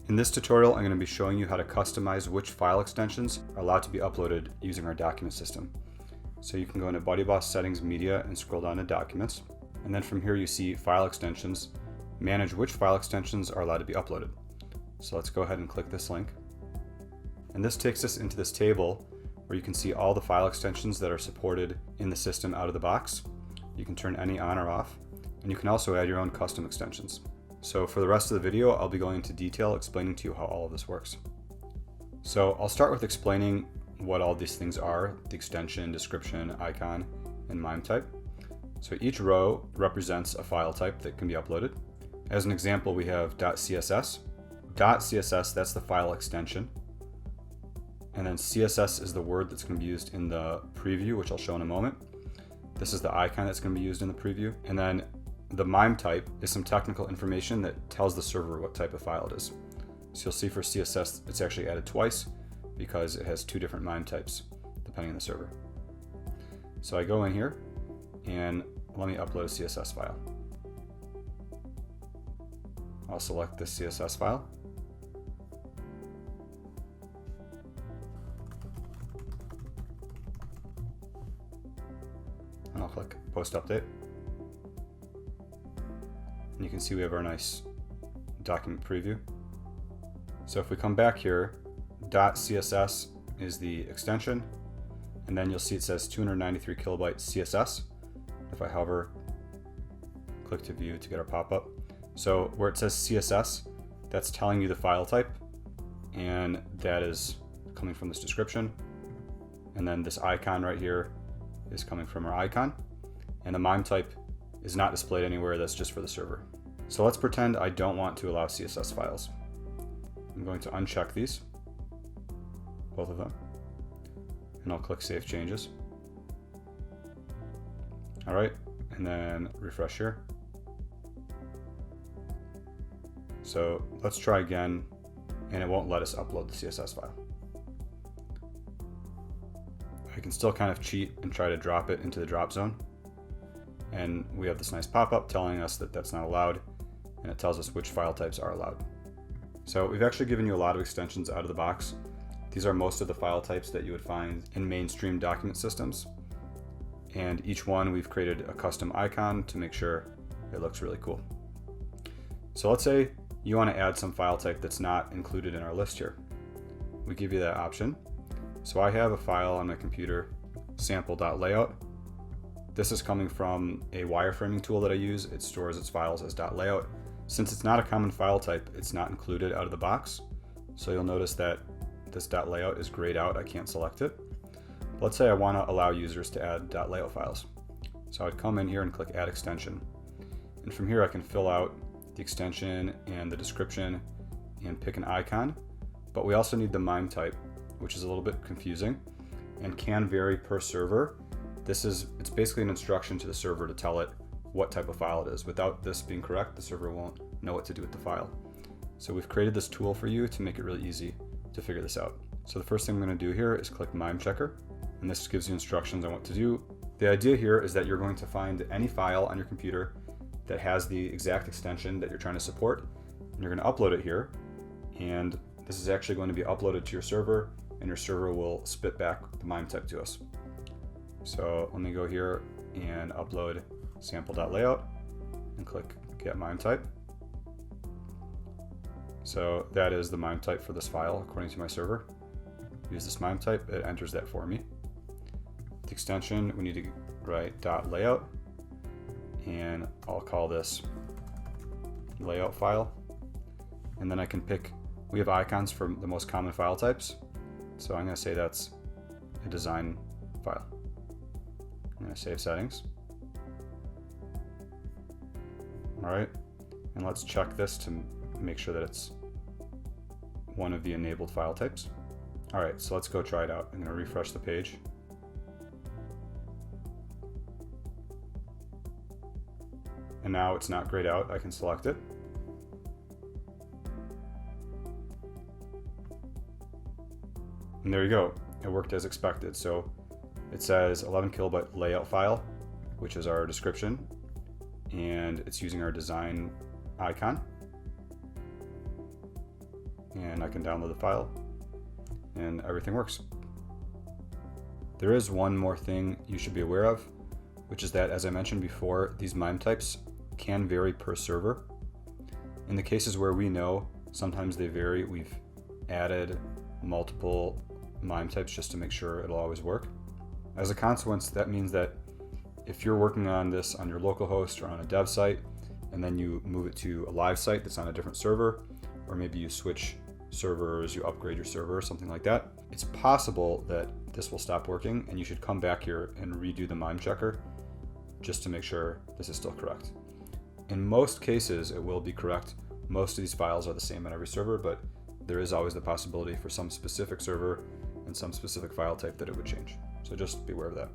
In this tutorial, I'm going to be showing you how to customize which file extensions are allowed to be uploaded using our document system. So you can go into BuddyBoss Settings, Media, and scroll down to Documents. And then from here you see File Extensions. Manage which file extensions are allowed to be uploaded. So let's go ahead and click this link. And this takes us into this table where you can see all the file extensions that are supported in the system out of the box. You can turn any on or off, and you can also add your own custom extensions. So for the rest of the video, I'll be going into detail explaining to you how all of this works. So I'll start with explaining what all these things are: the extension, description, icon, and MIME type. So each row represents a file type that can be uploaded. As an example, we have .css. .css, that's the file extension. And then CSS is the word that's going to be used in the preview, which I'll show in a moment. This is the icon that's going to be used in the preview. And then the MIME type is some technical information that tells the server what type of file it is. So you'll see for CSS, it's actually added twice because it has two different MIME types depending on the server. So I go in here and let me upload a CSS file. I'll select this CSS file. And I'll click Post Update. And you can see we have our nice document preview. So if we come back here, .css is the extension, and then you'll see it says 293 kilobyte CSS. If I hover, click to view to get our pop-up. So where it says CSS, that's telling you the file type, and that is coming from this description. And then this icon right here is coming from our icon, and the MIME type is not displayed anywhere, that's just for the server. So let's pretend I don't want to allow CSS files. I'm going to uncheck these, both of them, and I'll click Save Changes. All right, and then refresh here. So let's try again, and it won't let us upload the CSS file. I can still kind of cheat and try to drop it into the drop zone. And we have this nice pop-up telling us that that's not allowed, and it tells us which file types are allowed. So we've actually given you a lot of extensions out of the box. These are most of the file types that you would find in mainstream document systems. And each one we've created a custom icon to make sure it looks really cool. So let's say you want to add some file type that's not included in our list here. We give you that option. So I have a file on my computer, sample.layout. This is coming from a wireframing tool that I use. It stores its files as .layout. Since it's not a common file type, it's not included out of the box. So you'll notice that this .layout is grayed out. I can't select it. But let's say I want to allow users to add .layout files. So I'd come in here and click Add Extension. And from here I can fill out the extension and the description and pick an icon. But we also need the MIME type, which is a little bit confusing and can vary per server. It's basically an instruction to the server to tell it what type of file it is. Without this being correct, the server won't know what to do with the file. So we've created this tool for you to make it really easy to figure this out. So the first thing I'm going to do here is click MIME Checker, and this gives you instructions on what to do. The idea here is that you're going to find any file on your computer that has the exact extension that you're trying to support, and you're going to upload it here. And this is actually going to be uploaded to your server, and your server will spit back the MIME type to us. So let me go here and upload sample.layout and click Get MIME Type. So that is the MIME type for this file according to my server. Use this MIME type, it enters that for me. The extension, we need to write .layout, and I'll call this layout file. And then I can pick, we have icons for the most common file types. So I'm going to say that's a design file. I'm going to save settings. All right, and let's check this to make sure that it's one of the enabled file types. All right, so let's go try it out. I'm going to refresh the page. And now it's not grayed out. I can select it. And there you go. It worked as expected. So it says 11 kilobyte layout file, which is our description, and it's using our design icon. and I can download the file, and everything works. There is one more thing you should be aware of, which is that, as I mentioned before, these MIME types can vary per server. In the cases where we know sometimes they vary, we've added multiple MIME types just to make sure it'll always work. As a consequence, that means that if you're working on this on your local host or on a dev site, and then you move it to a live site that's on a different server, or maybe you switch servers, you upgrade your server or something like that, it's possible that this will stop working and you should come back here and redo the MIME checker just to make sure this is still correct. In most cases, it will be correct. Most of these files are the same on every server, but there is always the possibility for some specific server and some specific file type that it would change. So just be aware of that.